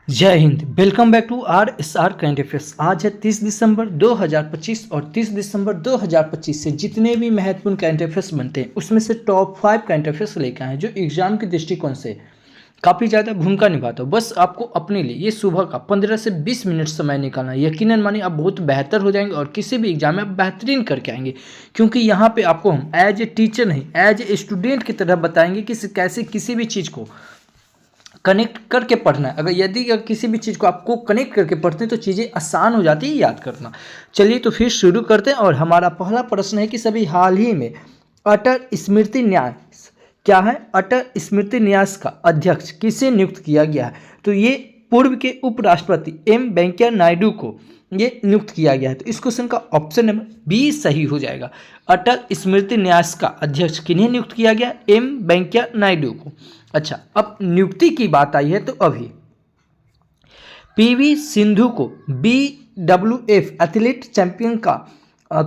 जय Hind. Welcome back to RSR current affairs. आज है 30 दिसंबर 2025 और 30 दिसंबर 2025 से जितने भी महत्वपूर्ण करंट अफेयर्स बनते हैं उसमें से टॉप 5 करंट अफेयर्स लेकर आए हैं जो एग्जाम के दृष्टिकोण से काफ़ी ज़्यादा भूमिका निभाता हो। बस आपको अपने लिए ये सुबह का 15 से 20 मिनट समय निकालना, यकीनन मानिए आप बहुत बेहतर हो जाएंगे और किसी भी एग्जाम में आप बेहतरीन करके आएंगे, क्योंकि यहाँ पे आपको हम एज ए टीचर नहीं एज ए स्टूडेंट की तरह बताएंगे कि कैसे किसी भी चीज़ को कनेक्ट करके पढ़ना है। यदि किसी भी चीज़ को आपको कनेक्ट करके पढ़ते हैं तो चीज़ें आसान हो जाती है याद करना। चलिए तो फिर शुरू करते हैं। और हमारा पहला प्रश्न है कि सभी हाल ही में अटल स्मृति न्यास क्या है? अटल स्मृति न्यास का अध्यक्ष किसे नियुक्त किया गया है? तो ये पूर्व के उपराष्ट्रपति एम वेंकैया नायडू को ये नियुक्त किया गया है। तो इस क्वेश्चन का ऑप्शन नंबर बी सही हो जाएगा। अटल स्मृति न्यास का अध्यक्ष किन्हें नियुक्त किया गया? एम वेंकैया नायडू को। अच्छा, अब नियुक्ति की बात आई है तो अभी पीवी सिंधु को BWF एथलीट चैंपियन का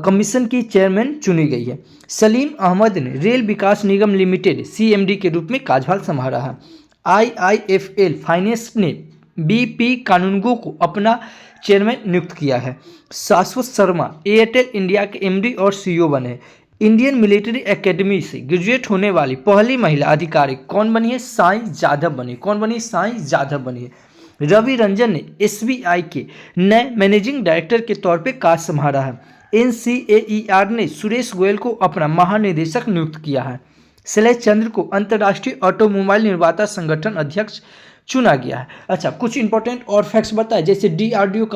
कमीशन की चेयरमैन चुनी गई है। सलीम अहमद ने रेल विकास निगम लिमिटेड CMD के रूप में कार्यभार संभाला है। IIFL फाइनेंस ने BP कानूनगो को अपना चेयरमैन नियुक्त किया है। शाश्वत शर्मा एयरटेल इंडिया के MD और CEO बने। इंडियन मिलिट्री एकेडमी से ग्रेजुएट होने वाली पहली महिला अधिकारी कौन बनी है? साई जाधव बनी। कौन बनी? साई जाधव बनी है। रवि रंजन ने SBI के नए मैनेजिंग डायरेक्टर के तौर पे कार्य संभाला है। NCAER ने सुरेश गोयल को अपना महानिदेशक नियुक्त किया है। शैलेश चंद्र को अंतर्राष्ट्रीय ऑटोमोबाइल निर्माता संगठन अध्यक्ष चुना गया है। अच्छा, कुछ इंपॉर्टेंट और फैक्ट्स बताए, जैसे DRDO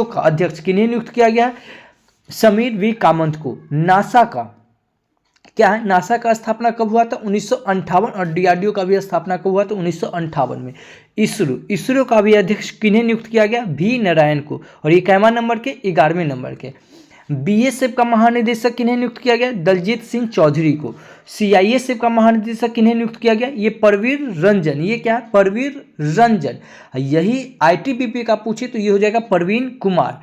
का अध्यक्ष किन्हें नियुक्त किया गया है? समीर V कामत को। नासा का क्या है? नासा का स्थापना कब हुआ था? 1958। और DRDO का भी स्थापना कब हुआ था? 1958 में। इसरो का भी अध्यक्ष किन्हें नियुक्त किया गया? V नारायण को। और ये कैमा नंबर के? 11वें नंबर के। BSF का महानिदेशक किन्हें नियुक्त किया गया? दलजीत सिंह चौधरी को। CISF का महानिदेशक किन्हें नियुक्त किया गया? ये परवीर रंजन। ये क्या है? परवीर रंजन। यही ITBP का पूछे तो ये हो जाएगा परवीन कुमार।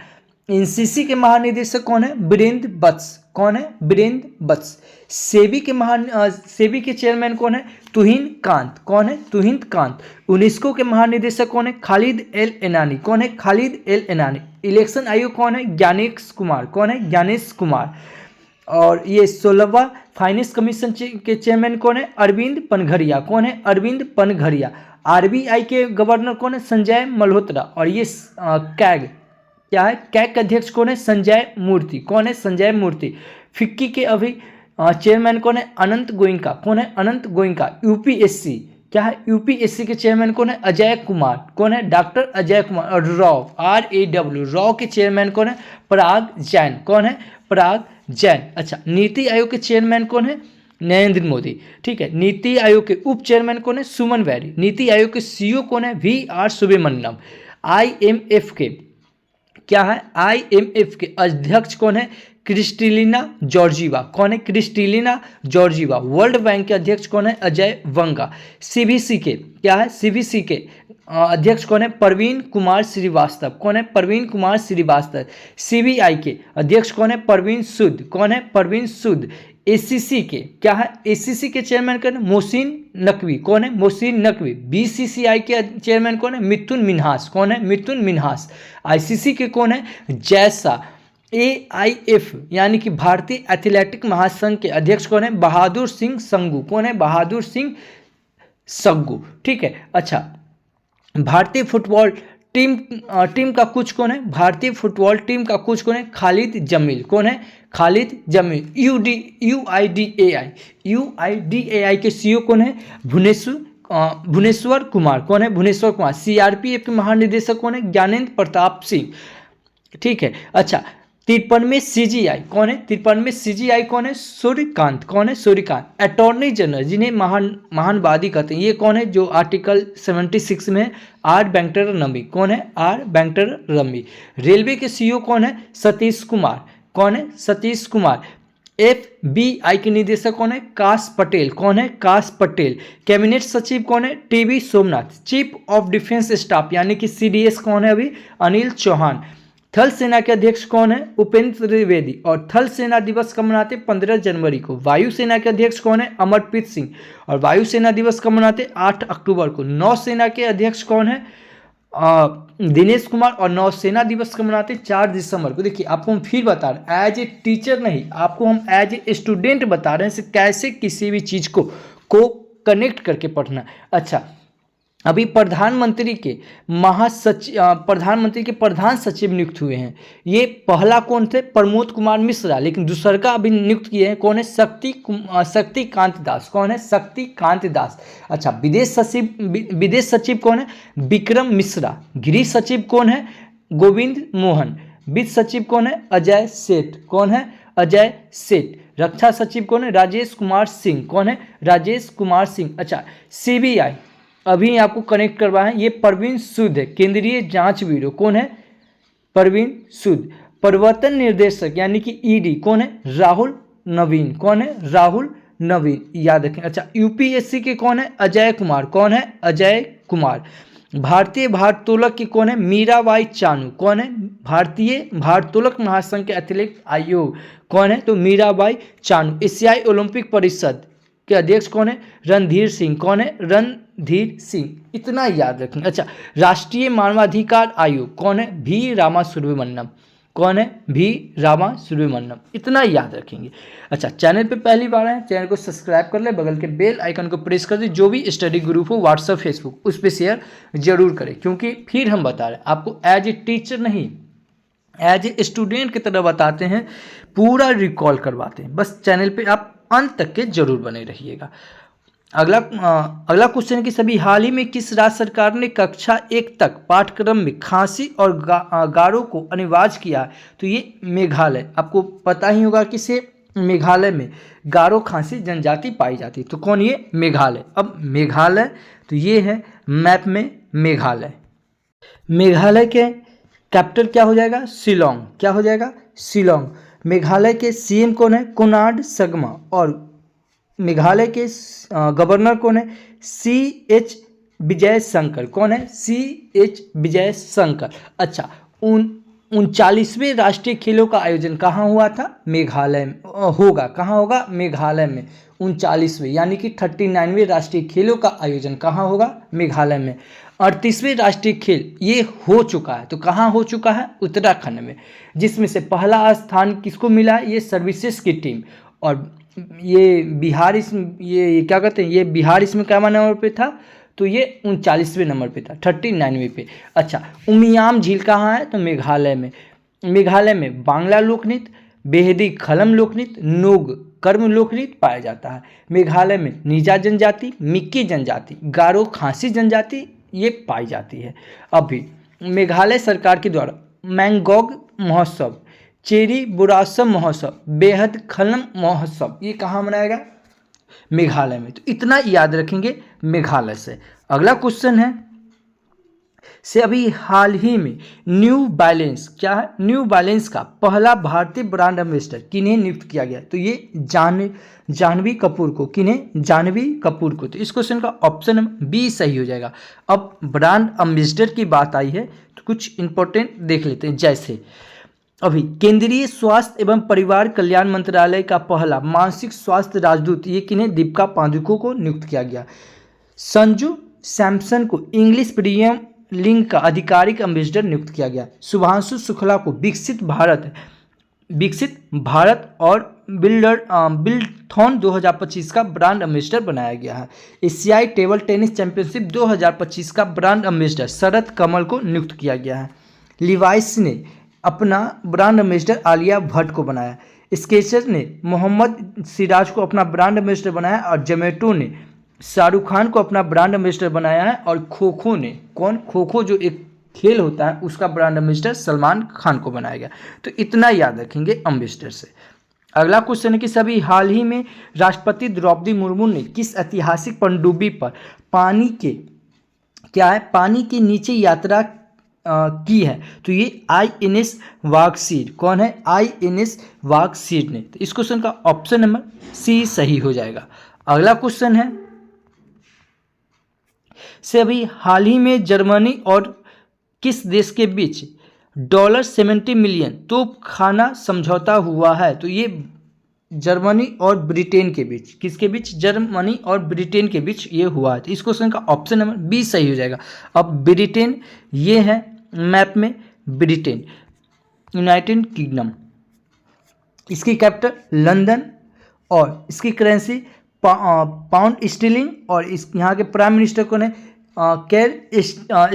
NCC के महानिदेशक कौन है? वीरेंद्र वत्स। कौन है? वीरेंद्र वत्स। सेबी के चेयरमैन कौन है? तुहिन कांत। कौन है? तुहिन कांत। यूनेस्को के महानिदेशक कौन है? खालिद एल एनानी। कौन है? खालिद एल एनानी। इलेक्शन आयोग कौन है? ज्ञानेश कुमार। कौन है? ज्ञानेश कुमार। और ये 16वां फाइनेंस कमीशन के चेयरमैन कौन है? अरविंद पनघरिया। कौन है? अरविंद पनघरिया। RBI के गवर्नर कौन है? संजय मल्होत्रा। और ये कैग क्या है? कैग का अध्यक्ष कौन है? संजय मूर्ति। कौन है? संजय मूर्ति। फिक्की के अभी चेयरमैन कौन है? अनंत गोइंका। कौन है? अनंत गोइंका। UPSC क्या है? UPSC के चेयरमैन कौन है? अजय कुमार। कौन है? डॉक्टर अजय कुमार। और RAW के चेयरमैन कौन है? पराग जैन। कौन है? पराग जैन। अच्छा, नीति आयोग के चेयरमैन कौन है? नरेंद्र मोदी। ठीक है। नीति आयोग के उप चेयरमैन कौन है? सुमन बैरी। नीति आयोग के CEO कौन है? VR सुब्रमण्यम। IMF के क्या है? IMF के अध्यक्ष कौन है? Kristalina Georgieva. कौन है? Kristalina Georgieva. वर्ल्ड बैंक के अध्यक्ष कौन है? अजय वंगा। CBC के क्या है? CBC के अध्यक्ष कौन है? प्रवीण कुमार श्रीवास्तव। कौन है? प्रवीण कुमार श्रीवास्तव। CBI के अध्यक्ष कौन है? प्रवीण सूद। कौन है? प्रवीण सूद। ACC के क्या है? ACC के चेयरमैन कौन है? मोहसिन नकवी। कौन है? मोहसिन नकवी। BCCI के चेयरमैन कौन है? मिथुन मिन्हास। कौन है? मिथुन मिन्हास। ICC के कौन है? जैसा। AIF यानी कि भारतीय एथलेटिक महासंघ के अध्यक्ष कौन है? बहादुर सिंह संगू। कौन है? बहादुर सिंह संगू। ठीक है। अच्छा, भारतीय फुटबॉल टीम का कोच कौन है? भारतीय फुटबॉल टीम का कोच कौन है? खालिद जमील। कौन है? खालिद जमील। UIDAI के CEO कौन है? भुवनेश्वर कुमार। कौन है? भुवनेश्वर कुमार। CRPF के महानिदेशक कौन है? ज्ञानेंद्र प्रताप सिंह। ठीक है। अच्छा, 53 में CGI कौन है? 53 में CGI कौन है? सूर्यकांत। कौन है? सूर्यकांत। अटॉर्नी जनरल जिन्हें महानवादी कहते हैं, ये कौन है? जो आर्टिकल 76 में R वेंकटरमणी। कौन है? R वेंकटरमणी। रेलवे के CEO कौन है? सतीश कुमार। कौन है? सतीश कुमार। FBI के निदेशक कौन है? काश पटेल। कौन है? काश पटेल। कैबिनेट सचिव कौन है? TB Somnath. Chief of defence staff यानी कि CDS कौन है? अभी अनिल चौहान। थल सेना के अध्यक्ष कौन है? उपेंद्र त्रिवेदी। और थल सेना दिवस कब मनाते? 15 जनवरी को। वायुसेना के अध्यक्ष कौन है? अमरप्रीत सिंह। और वायुसेना दिवस कब मनाते? 8 अक्टूबर को। नौसेना के अध्यक्ष कौन है? दिनेश कुमार। और नौसेना दिवस कब मनाते? 4 दिसंबर को। देखिए आपको हम फिर बता रहे हैं, एज ए टीचर नहीं, आपको हम एज ए स्टूडेंट बता रहे हैं कैसे किसी भी चीज़ को कनेक्ट करके पढ़ना। अच्छा, अभी प्रधानमंत्री के प्रधान सचिव नियुक्त हुए हैं। ये पहला कौन थे? प्रमोद कुमार मिश्रा। लेकिन दूसरा का अभी नियुक्त किए हैं कौन है? शक्तिकांत दास। कौन है? शक्तिकांत दास। अच्छा, विदेश सचिव कौन है? विक्रम मिश्रा। गृह सचिव कौन है? गोविंद मोहन। वित्त सचिव कौन है? अजय सेठ। कौन है? अजय सेठ। रक्षा सचिव कौन है? राजेश कुमार सिंह। कौन है? राजेश कुमार सिंह। अच्छा, CBI अभी आपको कनेक्ट करवा है, ये प्रवीण सूद है, केंद्रीय जांच ब्यूरो। कौन है? प्रवीण सूद। प्रवर्तन निर्देशक यानी कि ED कौन है? राहुल नवीन। कौन है? राहुल नवीन, याद रखें। अच्छा, UPSC के कौन है? अजय कुमार। कौन है? अजय कुमार। भारतीय भारोत्तोलक की कौन है? मीराबाई चानू। कौन है? भारतीय भारोत्तोलक महासंघ के एथलेटिक आयोग। कौन है? तो मीराबाई चानू। एशियाई ओलंपिक परिषद के अध्यक्ष कौन है? रणधीर सिंह। कौन है? रणधीर सिंह। इतना याद रखेंगे। अच्छा, राष्ट्रीय मानवाधिकार आयोग कौन है? V रामासुब्रमण्यम। कौन है? V रामासुब्रमण्यम। इतना याद रखेंगे। अच्छा, चैनल पे पहली बार आए, चैनल को सब्सक्राइब कर ले, बगल के बेल आइकन को प्रेस कर दे। जो भी स्टडी ग्रुप हो व्हाट्सएप फेसबुक उस पर शेयर जरूर करें, क्योंकि फिर हम बता रहे हैं आपको एज ए टीचर नहीं, एज ए स्टूडेंट की तरह बताते हैं, पूरा रिकॉल करवाते हैं। बस चैनल पे आप अंत तक के जरूर बने रहिएगा। अगला क्वेश्चन है कि सभी हाल ही में किस राज्य सरकार ने कक्षा 1 तक पाठ्यक्रम में खांसी और गारो को अनिवार्य किया? तो ये मेघालय। आपको पता ही होगा कि से मेघालय में गारो खांसी जनजाति पाई जाती है। तो कौन? ये मेघालय। अब मेघालय, तो ये है मैप में मेघालय। मेघालय के कैपिटल क्या हो जाएगा? शिलोंग। क्या हो जाएगा? शिलोंग। मेघालय के CM कौन है? कोनार्ड संगमा। और मेघालय के गवर्नर कौन है? CH विजय शंकर। कौन है? CH विजय शंकर। अच्छा, 39वें राष्ट्रीय खेलों का आयोजन कहाँ हुआ था? मेघालय में होगा। कहाँ होगा? मेघालय में। 39वें यानी कि 39वें राष्ट्रीय खेलों का आयोजन कहाँ होगा? मेघालय में। 38वें राष्ट्रीय खेल ये हो चुका है, तो कहाँ हो चुका है? उत्तराखंड में, जिसमें से पहला स्थान किसको मिला है? ये सर्विसेज की टीम। और ये बिहार ये क्या कहते हैं, ये बिहार इसमें क्या नंबर पे था? तो ये 39वें नंबर पे था, 39वें पे। अच्छा, उमियाम झील कहाँ है? तो मेघालय में। मेघालय में बांग्ला लोकनृत्य, बेहदी खलम लोकनृत्य, नोग कर्म लोकनृत्य पाया जाता है। मेघालय में नीजा जनजाति, मिक्की जनजाति, गारो खासी जनजाति ये पाई जाती है। अभी मेघालय सरकार के द्वारा मैंगोग महोत्सव, चेरी बुरासम महोत्सव, बेहद खलम महोत्सव ये कहाँ मनाएगा? मेघालय में। तो इतना याद रखेंगे मेघालय से। अगला क्वेश्चन है से अभी हाल ही में न्यू बैलेंस, क्या है? न्यू बैलेंस का पहला भारतीय ब्रांड एम्बेसडर किन्हें नियुक्त किया गया? तो ये जानवी कपूर को। किन्हें? जानवी कपूर को। तो इस क्वेश्चन का ऑप्शन B सही हो जाएगा। अब ब्रांड एम्बेसडर की बात आई है तो कुछ इंपॉर्टेंट देख लेते हैं। जैसे अभी केंद्रीय स्वास्थ्य एवं परिवार कल्याण मंत्रालय का पहला मानसिक स्वास्थ्य राजदूत ये किन्हें? दीपिका पादुकोण को नियुक्त किया गया। संजू सैमसन को इंग्लिश प्रीमियर लीग का आधिकारिक एम्बेसडर नियुक्त किया गया। शुभांशु शुक्ला को विकसित भारत और बिल्डथॉन 2025 का ब्रांड एम्बेसडर बनाया गया है। एशियाई टेबल टेनिस चैंपियनशिप 2025 का ब्रांड एम्बेसडर शरद कमल को नियुक्त किया गया है। लिवाइस ने अपना ब्रांड एम्बेसडर आलिया भट्ट को बनाया। स्केचर्स ने मोहम्मद सिराज को अपना ब्रांड एम्बेसडर बनाया और जोमेटो ने शाहरुख खान को अपना ब्रांड एम्बेसडर बनाया है। और खो खो ने खो खो जो एक खेल होता है उसका ब्रांड एम्बेसडर सलमान खान को बनाया गया। तो इतना याद रखेंगे एम्बेसडर से। अगला क्वेश्चन है कि सभी हाल ही में राष्ट्रपति द्रौपदी मुर्मू ने किस ऐतिहासिक पनडुब्बी पर पानी के नीचे यात्रा की है? तो ये INS वागसीर। कौन है? INS वागसीर ने। तो इस क्वेश्चन का ऑप्शन नंबर C सही हो जाएगा। अगला क्वेश्चन है से अभी हाल ही में जर्मनी और किस देश के बीच $70 मिलियन तोपखाना समझौता हुआ है। तो ये जर्मनी और ब्रिटेन के बीच, किसके बीच? जर्मनी और ब्रिटेन के बीच ये हुआ है। तो इस क्वेश्चन का ऑप्शन नंबर बी सही हो जाएगा। अब ब्रिटेन ये है मैप में, ब्रिटेन यूनाइटेड किंगडम, इसकी कैपिटल लंदन और इसकी करेंसी पाउंड स्टर्लिंग, और इस यहाँ के प्राइम मिनिस्टर कौन है? केर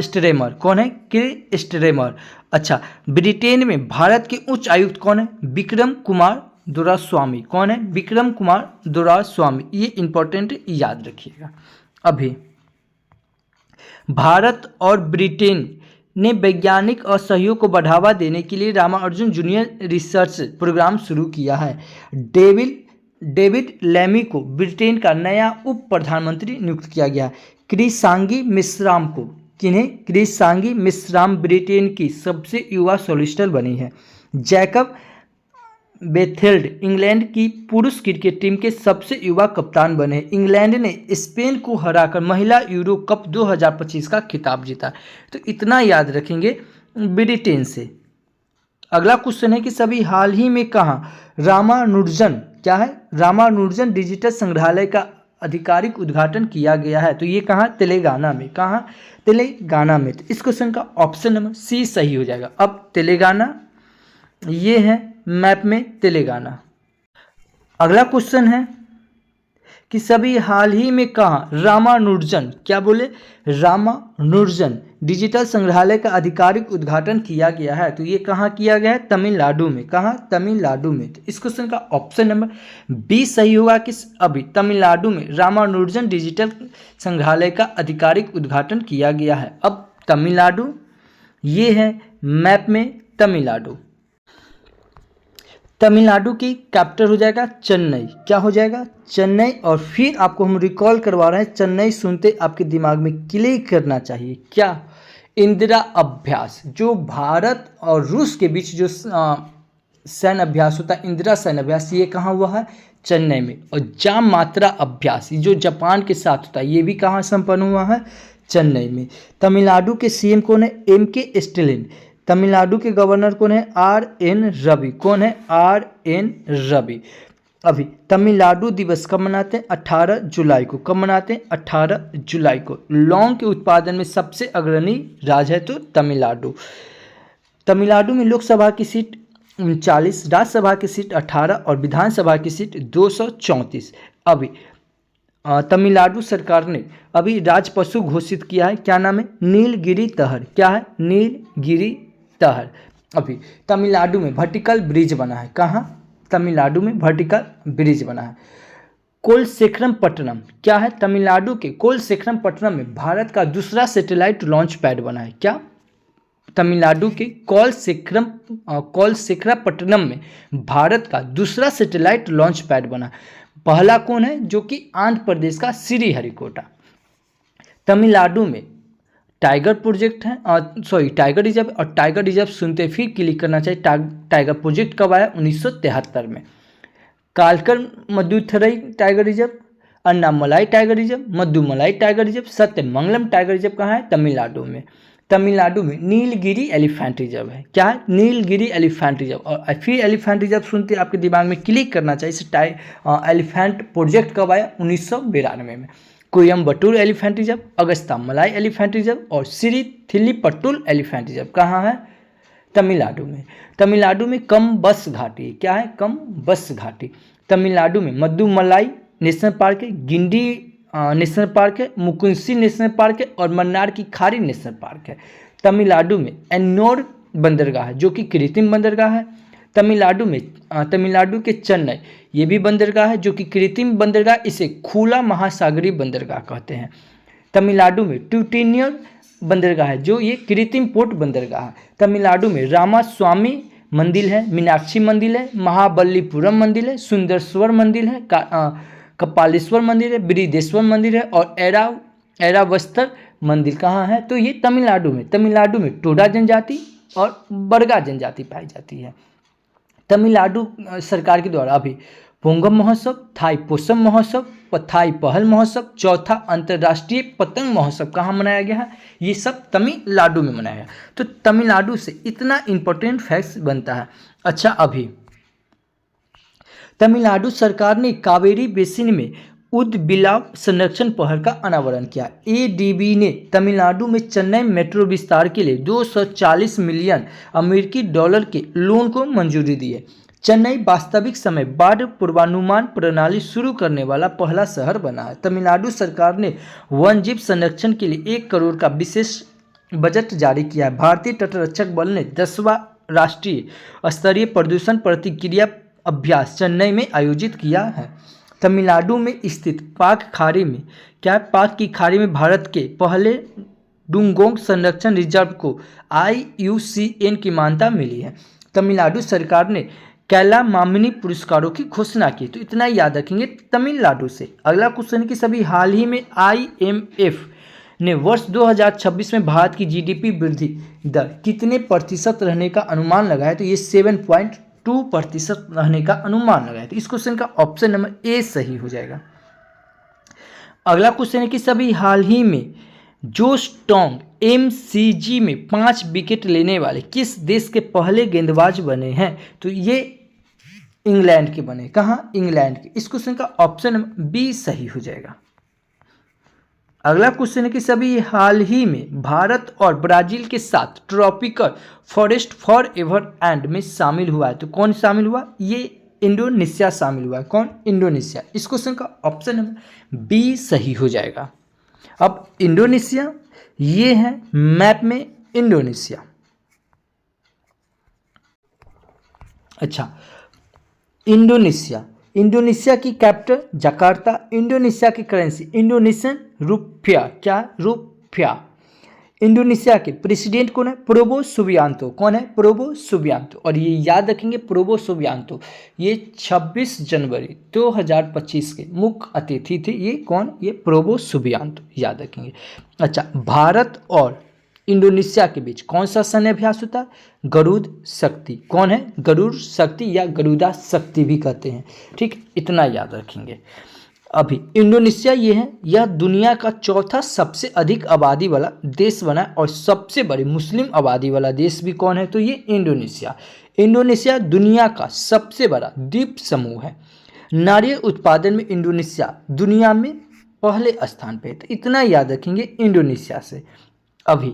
स्टरेमर। कौन है? केर स्टरेमर। अच्छा, ब्रिटेन में भारत के उच्च आयुक्त कौन है? विक्रम कुमार दोरास्वामी। कौन है? विक्रम कुमार दोरास्वामी। ये इंपॉर्टेंट याद रखिएगा। अभी भारत और ब्रिटेन ने वैज्ञानिक और सहयोग को बढ़ावा देने के लिए रामानुजन जूनियर रिसर्च प्रोग्राम शुरू किया है। डेविड लैमी को ब्रिटेन का नया उप प्रधानमंत्री नियुक्त किया गया। क्रिसांगी मिश्राम को, किन्हें? क्रिसांगी मिश्राम ब्रिटेन की सबसे युवा सॉलिसिटर बनी है। जैकब बेथेल्ड इंग्लैंड की पुरुष क्रिकेट टीम के सबसे युवा कप्तान बने। इंग्लैंड ने स्पेन को हराकर महिला यूरो कप 2025 का खिताब जीता। तो इतना याद रखेंगे ब्रिटेन से। अगला क्वेश्चन है कि सभी हाल ही में कहाँ रामानुजन, क्या है? रामानुजन डिजिटल संग्रहालय का आधिकारिक उद्घाटन किया गया है। तो ये कहाँ? तेलंगाना में। कहाँ? तेलंगाना में। तो इस क्वेश्चन का ऑप्शन नंबर सी सही हो जाएगा। अब तेलंगाना ये है मैप में, तेलंगाना। अगला क्वेश्चन है कि सभी हाल ही में कहाँ रामानुजन, क्या बोले? रामानुजन डिजिटल संग्रहालय का आधिकारिक उद्घाटन किया गया है। तो ये कहाँ किया गया है? तमिलनाडु में। कहाँ? तमिलनाडु में। तो इस क्वेश्चन का ऑप्शन नंबर बी सही होगा कि अभी तमिलनाडु में रामानुजन डिजिटल संग्रहालय का आधिकारिक उद्घाटन किया गया है। अब तमिलनाडु ये है मैप में, तमिलनाडु। तमिलनाडु की कैपिटल हो जाएगा चेन्नई। क्या हो जाएगा? चेन्नई। और फिर आपको हम रिकॉल करवा रहे हैं, चेन्नई सुनते आपके दिमाग में क्लिक करना चाहिए क्या? इंदिरा अभ्यास, जो भारत और रूस के बीच जो सैन्य अभ्यास होता है, इंदिरा सैन्य अभ्यास, ये कहाँ हुआ है? चेन्नई में। और जाम मात्रा अभ्यास जो जापान के साथ होता है, ये भी कहाँ संपन्न हुआ है? चेन्नई में। तमिलनाडु के सीएम कौन है? M.K. स्टालिन। तमिलनाडु के गवर्नर कौन है? R.N. रवि। कौन है? R.N. रवि। अभी तमिलनाडु दिवस कब मनाते हैं? 18 जुलाई को। कब मनाते हैं? 18 जुलाई को। लौंग के उत्पादन में सबसे अग्रणी राज्य है तो तमिलनाडु। तमिलनाडु में लोकसभा की सीट 39, राज्यसभा की सीट 18 और विधानसभा की सीट 234। अभी तमिलनाडु सरकार ने अभी राज पशु घोषित किया है। क्या नाम है? नीलगिरी तहर। क्या है? नीलगिरी तहर। अभी तमिलनाडु में वर्टिकल ब्रिज बना है। कहाँ? तमिलनाडु में वर्टिकल ब्रिज बना है। कोलसेखरमपट्टनम, क्या है? तमिलनाडु के कोलसेखरमपट्टनम में भारत का दूसरा सैटेलाइट लॉन्च पैड बना है। क्या? तमिलनाडु के कोलसेखरमपट्टनम में भारत का दूसरा सैटेलाइट लॉन्च पैड बना। पहला कौन है? जो कि आंध्र प्रदेश का श्रीहरिकोटा। तमिलनाडु में टाइगर प्रोजेक्ट है, टाइगर रिजर्व, और टाइगर रिजर्व सुनते फिर क्लिक करना चाहिए। टाइगर प्रोजेक्ट कब आया? 1973 में। Kalakad Mundanthurai tiger reserve, Anamalai tiger reserve, Mudumalai tiger reserve, Sathyamangalam tiger reserve कहाँ है? तमिलनाडु में। तमिलनाडु में नीलगिरी एलिफेंट रिजर्व है। क्या है? Nilgiri elephant reserve. और फिर एलिफेंट रिजर्व सुनते आपके दिमाग में क्लिक करना चाहिए। इसे एलिफेंट प्रोजेक्ट कब आया? 1992 में। कोयम्बटूर एलिफेंट रिजर्व, अगस्ता मलाई एलिफेंट रिजर्व और श्री थिल्लीपट्टुल एलिफेंट रिजर्व कहाँ है? तमिलनाडु में। तमिलनाडु में कम बस घाटी, क्या है? कम बस घाटी। तमिलनाडु में मदुमलाई नेशनल पार्क है, गिंडी नेशनल पार्क है, मुकुंसी नेशनल पार्क है और मन्नार की खाड़ी नेशनल पार्क है। तमिलनाडु में एन्नोर बंदरगाह है जो कि कृत्रिम बंदरगाह है। तमिलनाडु के चेन्नई ये भी बंदरगाह है जो कि कृत्रिम बंदरगाह, इसे खुला महासागरीय बंदरगाह कहते हैं। तमिलनाडु में ट्यूटिनियर बंदरगाह है जो ये कृत्रिम पोर्ट बंदरगाह है। तमिलनाडु में रामास्वामी मंदिर है, मीनाक्षी मंदिर है, महाबलीपुरम मंदिर है, सुंदरस्वर मंदिर है, कपालेश्वर मंदिर है, बृहदेश्वर मंदिर है और ऐरावस्तर मंदिर कहाँ है? तो ये तमिलनाडु में। तमिलनाडु में टोडा जनजाति और बरगा जनजाति पाई जाती है। तमिलनाडु सरकार के द्वारा अभी पोंगम महोत्सव, थाई पोसम महोत्सव, थाई पहल महोत्सव, चौथा अंतर्राष्ट्रीय पतंग महोत्सव कहाँ मनाया गया है? ये सब तमिलनाडु में मनाया गया। तो तमिलनाडु से इतना इंपॉर्टेंट फैक्ट्स बनता है। अच्छा, अभी तमिलनाडु सरकार ने कावेरी बेसिन में उदबिलाव संरक्षण पहल का अनावरण किया। एडीबी ने तमिलनाडु में चेन्नई मेट्रो विस्तार के लिए 240 मिलियन अमेरिकी डॉलर के लोन को मंजूरी दी है। चेन्नई वास्तविक समय बाढ़ पूर्वानुमान प्रणाली शुरू करने वाला पहला शहर बना है। तमिलनाडु सरकार ने वन्यजीव संरक्षण के लिए 1 करोड़ का विशेष बजट जारी किया है। भारतीय तटरक्षक बल ने 10वां राष्ट्रीय स्तरीय प्रदूषण प्रतिक्रिया अभ्यास चेन्नई में आयोजित किया है। तमिलनाडु में स्थित पाक खाड़ी में पाक की खाड़ी में भारत के पहले डुंगोंग संरक्षण रिजर्व को IUCN की मान्यता मिली है। तमिलनाडु सरकार ने कैला मामिनी पुरस्कारों की घोषणा की। तो इतना याद रखेंगे तमिलनाडु से। अगला क्वेश्चन कि सभी हाल ही में IMF ने वर्ष 2026 में भारत की GDP वृद्धि दर कितने प्रतिशत रहने का अनुमान लगाया? तो ये 7.2% रहने का अनुमान लगाया। तो इस क्वेश्चन का ऑप्शन नंबर ए सही हो जाएगा। अगला क्वेश्चन है कि सभी हाल ही में जोस्टोंग MCG में 5 विकेट लेने वाले किस देश के पहले गेंदबाज बने हैं? तो ये इंग्लैंड के बने। कहाँ? इंग्लैंड के। इस क्वेश्चन का ऑप्शन नंबर बी सही हो जाएगा। अगला क्वेश्चन है कि सभी हाल ही में भारत और ब्राजील के साथ tropical forest for ever and में शामिल हुआ है। तो कौन शामिल हुआ? ये इंडोनेशिया शामिल हुआ है। कौन? इंडोनेशिया। इस क्वेश्चन का ऑप्शन नंबर बी सही हो जाएगा। अब इंडोनेशिया ये है मैप में इंडोनेशिया। अच्छा, इंडोनेशिया की कैपिटल जकार्ता। इंडोनेशिया की करेंसी इंडोनेशियन रुपया। क्या? रुपया। इंडोनेशिया के प्रेसिडेंट कौन है? प्रोबो सुबियांतो। कौन है? प्रोबो सुबियांतो। और ये याद रखेंगे प्रोबो सुबियांतो ये 26 जनवरी 2025 के मुख्य अतिथि थे। ये कौन? ये प्रोबो सुबियांतो, याद रखेंगे। अच्छा, भारत और इंडोनेशिया के बीच कौन सा सैन्य अभ्यास होता है? गरुड़ शक्ति। कौन है? गरुड़ शक्ति या गरुड़ा शक्ति भी कहते हैं। ठीक, इतना याद रखेंगे। अभी इंडोनेशिया ये है, यह दुनिया का चौथा सबसे अधिक आबादी वाला देश बना और सबसे बड़ी मुस्लिम आबादी वाला देश भी कौन है? तो ये इंडोनेशिया दुनिया का सबसे बड़ा द्वीप समूह है। नारियल उत्पादन में इंडोनेशिया दुनिया में पहले स्थान पे है। तो इतना याद रखेंगे इंडोनेशिया से। अभी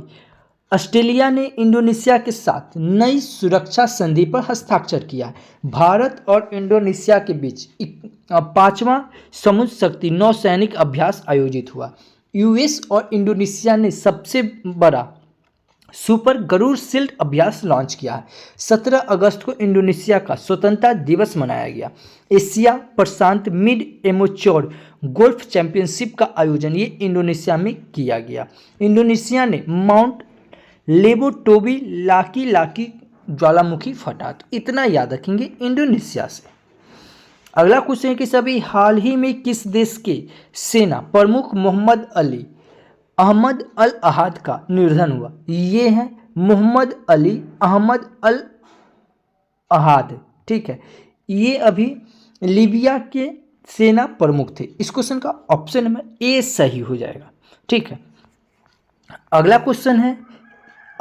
ऑस्ट्रेलिया ने इंडोनेशिया के साथ नई सुरक्षा संधि पर हस्ताक्षर किया है। भारत और इंडोनेशिया के बीच 5वां समुद्र शक्ति नौसैनिक अभ्यास आयोजित हुआ। यूएस और इंडोनेशिया ने सबसे बड़ा सुपर गरुड़ शील्ड अभ्यास लॉन्च किया है। 17 अगस्त को इंडोनेशिया का स्वतंत्रता दिवस मनाया गया। एशिया प्रशांत मिड एमेच्योर गोल्फ चैंपियनशिप का आयोजन ये इंडोनेशिया में किया गया। इंडोनेशिया ने माउंट लेबोटोबी लाकी ज्वालामुखी फटा। तो इतना याद रखेंगे इंडोनेशिया से। अगला क्वेश्चन है कि सभी हाल ही में किस देश के सेना प्रमुख मोहम्मद अली अहमद अल अहाद का निधन हुआ? ये है मोहम्मद अली अहमद अल अहाद। ठीक है, ये अभी लीबिया के सेना प्रमुख थे। इस क्वेश्चन का ऑप्शन नंबर ए सही हो जाएगा। ठीक है, अगला क्वेश्चन है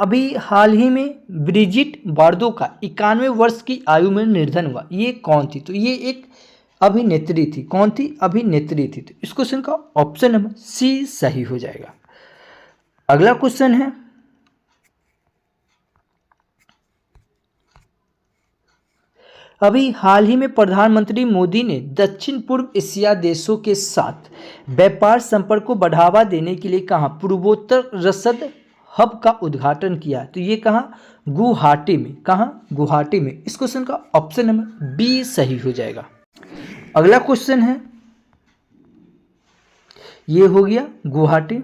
अभी हाल ही में ब्रिजिट बार्दो का 91 वर्ष की आयु में निधन हुआ। ये कौन थी? तो ये एक अभिनेत्री थी। कौन थी? अभिनेत्री थी। तो इस क्वेश्चन का ऑप्शन नंबर सी सही हो जाएगा। अगला क्वेश्चन है अभी हाल ही में प्रधानमंत्री मोदी ने दक्षिण पूर्व एशिया देशों के साथ व्यापार संपर्क को बढ़ावा देने के लिए कहाँ पूर्वोत्तर रसद हब का उद्घाटन किया? तो ये कहाँ? गुवाहाटी में। कहाँ? गुवाहाटी में। इस क्वेश्चन का ऑप्शन नंबर बी सही हो जाएगा। अगला क्वेश्चन है ये हो गया गुवाहाटी।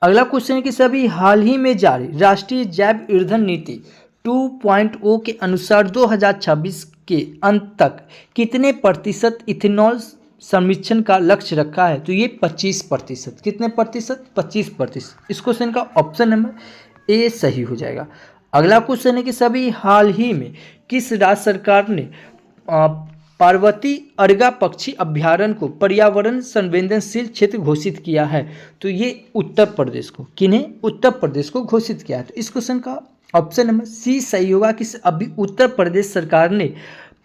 अगला क्वेश्चन है कि सभी हाल ही में जारी राष्ट्रीय जैव ईंधन नीति 2.0 के अनुसार 2026 के अंत तक कितने प्रतिशत इथेनॉल समिक्षण का लक्ष्य रखा है? तो ये 25%। कितने प्रतिशत? 25%। इस क्वेश्चन का ऑप्शन नंबर ए सही हो जाएगा। अगला क्वेश्चन है कि सभी हाल ही में किस राज्य सरकार ने पार्वती अर्गा पक्षी अभ्यारण्य को पर्यावरण संवेदनशील क्षेत्र घोषित किया है? तो ये उत्तर प्रदेश को, किन्हें? उत्तर प्रदेश को घोषित किया है। तो इस क्वेश्चन का ऑप्शन नंबर सी सही होगा कि अभी उत्तर प्रदेश सरकार ने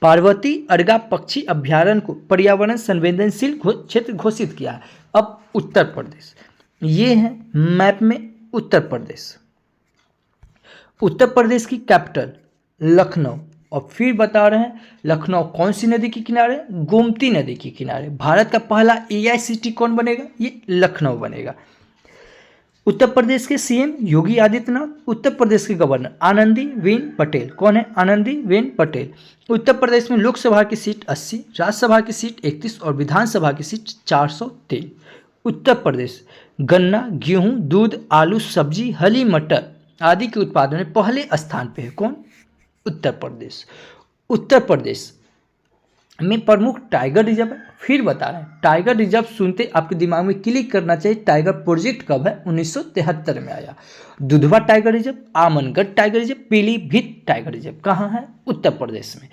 पार्वती अर्गा पक्षी अभ्यारण्य को पर्यावरण संवेदनशील क्षेत्र घोषित किया है। अब उत्तर प्रदेश, ये है मैप में उत्तर प्रदेश। उत्तर प्रदेश की कैपिटल लखनऊ, और फिर बता रहे हैं लखनऊ कौन सी नदी के किनारे? गोमती नदी के किनारे। भारत का पहला AI सिटी कौन बनेगा? ये लखनऊ बनेगा। उत्तर प्रदेश के CM योगी आदित्यनाथ, उत्तर प्रदेश के गवर्नर आनंदीबेन पटेल। कौन है? आनंदीबेन पटेल। उत्तर प्रदेश में लोकसभा की सीट 80, राज्यसभा की सीट 31 और विधानसभा की सीट 403। उत्तर प्रदेश गन्ना, गेहूं, दूध, आलू, सब्जी, हरी मटर आदि के उत्पादन में पहले स्थान पे है। कौन? उत्तर प्रदेश। उत्तर प्रदेश में प्रमुख टाइगर रिजर्व है। फिर बता रहे हैं टाइगर रिजर्व सुनते आपके दिमाग में क्लिक करना चाहिए टाइगर प्रोजेक्ट कब है? 1973 में आया। Dudhwa tiger reserve, Amangarh tiger reserve, Pilibhit tiger reserve कहाँ है? उत्तर प्रदेश में।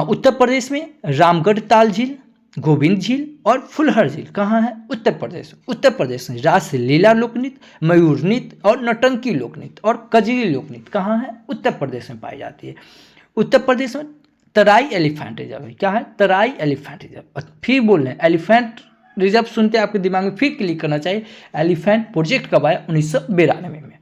उत्तर प्रदेश में रामगढ़ ताल झील, गोविंद झील और फुलहर झील कहाँ है? उत्तर प्रदेश। उत्तर प्रदेश में रासलीला लोकनृत्य, मयूर नृत्य और नौटंकी लोकनृत्य और कजरी लोकनृत्य कहाँ है? उत्तर प्रदेश में पाई जाती है। उत्तर प्रदेश में तराई एलिफेंट रिजर्व है। क्या है? तराई एलिफेंट रिजर्व। फिर बोल रहे हैं एलिफेंट रिजर्व सुनते आपके दिमाग में फिर क्लिक करना चाहिए एलिफेंट प्रोजेक्ट कब आया? 1992 में।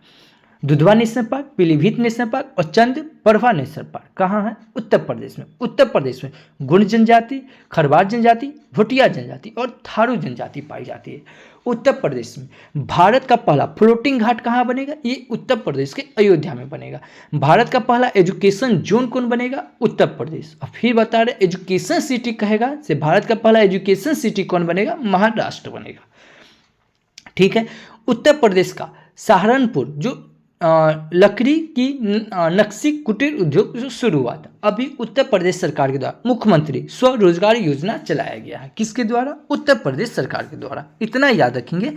Dudhwa national park, Pilibhit national park और चंद्रप्रभा नेशनल पार्क कहाँ है? उत्तर प्रदेश में। उत्तर प्रदेश में गुण जनजाति, खरवार जनजाति, भोटिया जनजाति और थारू जनजाति पाई जाती है। उत्तर प्रदेश में भारत का पहला फ्लोटिंग घाट कहाँ बनेगा? ये उत्तर प्रदेश के अयोध्या में बनेगा। भारत का पहला एजुकेशन जोन कौन बनेगा? उत्तर प्रदेश। और फिर बता रहे एजुकेशन सिटी कहेगा से भारत का पहला एजुकेशन सिटी कौन बनेगा? महाराष्ट्र बनेगा। ठीक है। उत्तर प्रदेश का सहारनपुर जो लकड़ी की नक्शी कुटीर उद्योग जो शुरू हुआ था, अभी उत्तर प्रदेश सरकार के द्वारा मुख्यमंत्री स्वरोजगार योजना चलाया गया है। किसके द्वारा? उत्तर प्रदेश सरकार के द्वारा। इतना याद रखेंगे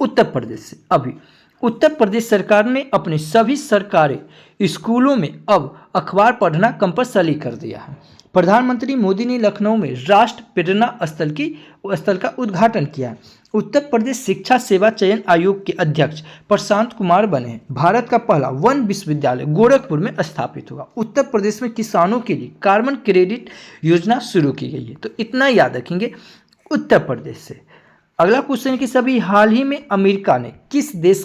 उत्तर प्रदेश से। अभी उत्तर प्रदेश सरकार ने अपने सभी सरकारी स्कूलों में अब अखबार पढ़ना कंपलसरी कर दिया है। प्रधानमंत्री मोदी ने लखनऊ में राष्ट्र प्रेरणा स्थल का उद्घाटन किया। उत्तर प्रदेश शिक्षा सेवा चयन आयोग के अध्यक्ष प्रशांत कुमार बने हैं। भारत का पहला वन विश्वविद्यालय गोरखपुर में स्थापित होगा। उत्तर प्रदेश में किसानों के लिए कार्बन क्रेडिट योजना शुरू की गई है। तो इतना याद रखेंगे उत्तर प्रदेश से। अगला क्वेश्चन कि सभी हाल ही में अमेरिका ने किस देश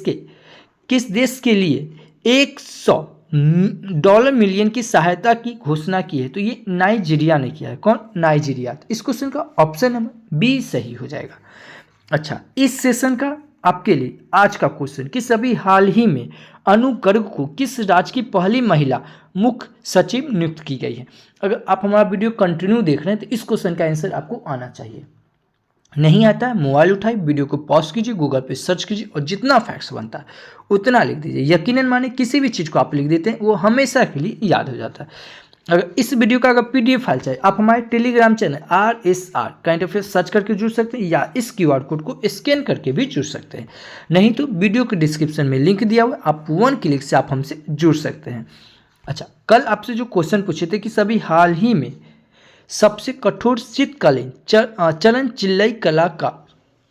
के लिए $100 मिलियन की सहायता की घोषणा की है? तो ये नाइजीरिया ने किया है। कौन? नाइजीरिया। तो इस क्वेश्चन का ऑप्शन नंबर बी सही हो जाएगा। अच्छा, इस सेशन का आपके लिए आज का क्वेश्चन कि सभी हाल ही में अनु गर्ग को किस राज्य की पहली महिला मुख्य सचिव नियुक्त की गई है? अगर आप हमारा वीडियो कंटिन्यू देख रहे हैं तो इस क्वेश्चन का आंसर आपको आना चाहिए। नहीं आता है मोबाइल उठाइए, वीडियो को पॉज कीजिए, गूगल पे सर्च कीजिए और जितना फैक्ट्स बनता है उतना लिख दीजिए। यकीनन माने किसी भी चीज़ को आप लिख देते हैं वो हमेशा के लिए याद हो जाता है। अगर इस वीडियो का अगर PDF फाइल चाहिए आप हमारे Telegram channel RSR current affair search करके जुड़ सकते हैं या इस QR कोड को स्कैन करके भी जुड़ सकते हैं। नहीं तो वीडियो के डिस्क्रिप्शन में लिंक दिया हुआ है, आप 1 क्लिक से आप हमसे जुड़ सकते हैं। अच्छा, कल आपसे जो क्वेश्चन पूछे थे कि सभी हाल ही में सबसे कठोर शीतकालीन चलन चिल्लई कला का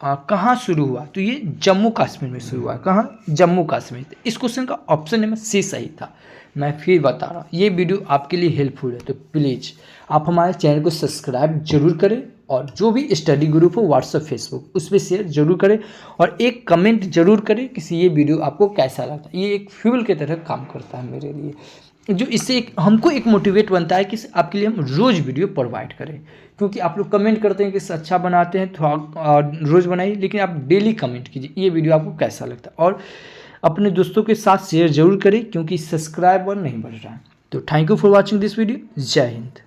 कहाँ शुरू हुआ? तो ये जम्मू कश्मीर में शुरू हुआ। कहाँ? जम्मू कश्मीर। इस क्वेश्चन का ऑप्शन नंबर सी सही था। मैं फिर बता रहा हूँ ये वीडियो आपके लिए हेल्पफुल है तो प्लीज़ आप हमारे चैनल को सब्सक्राइब जरूर करें और जो भी स्टडी ग्रुप हो व्हाट्सएप फेसबुक उस पर शेयर जरूर करें और एक कमेंट जरूर करें कि ये वीडियो आपको कैसा लगा। ये एक फ्यूल की तरह काम करता है मेरे लिए, जो इससे हमको एक मोटिवेट बनता है कि आपके लिए हम रोज़ वीडियो प्रोवाइड करें। क्योंकि आप लोग कमेंट करते हैं कि अच्छा बनाते हैं थोड़ा रोज़ बनाइए, लेकिन आप डेली कमेंट कीजिए ये वीडियो आपको कैसा लगता है और अपने दोस्तों के साथ शेयर जरूर करें क्योंकि सब्सक्राइबर नहीं बढ़ रहा है। तो thank you for watching this video. जय हिंद।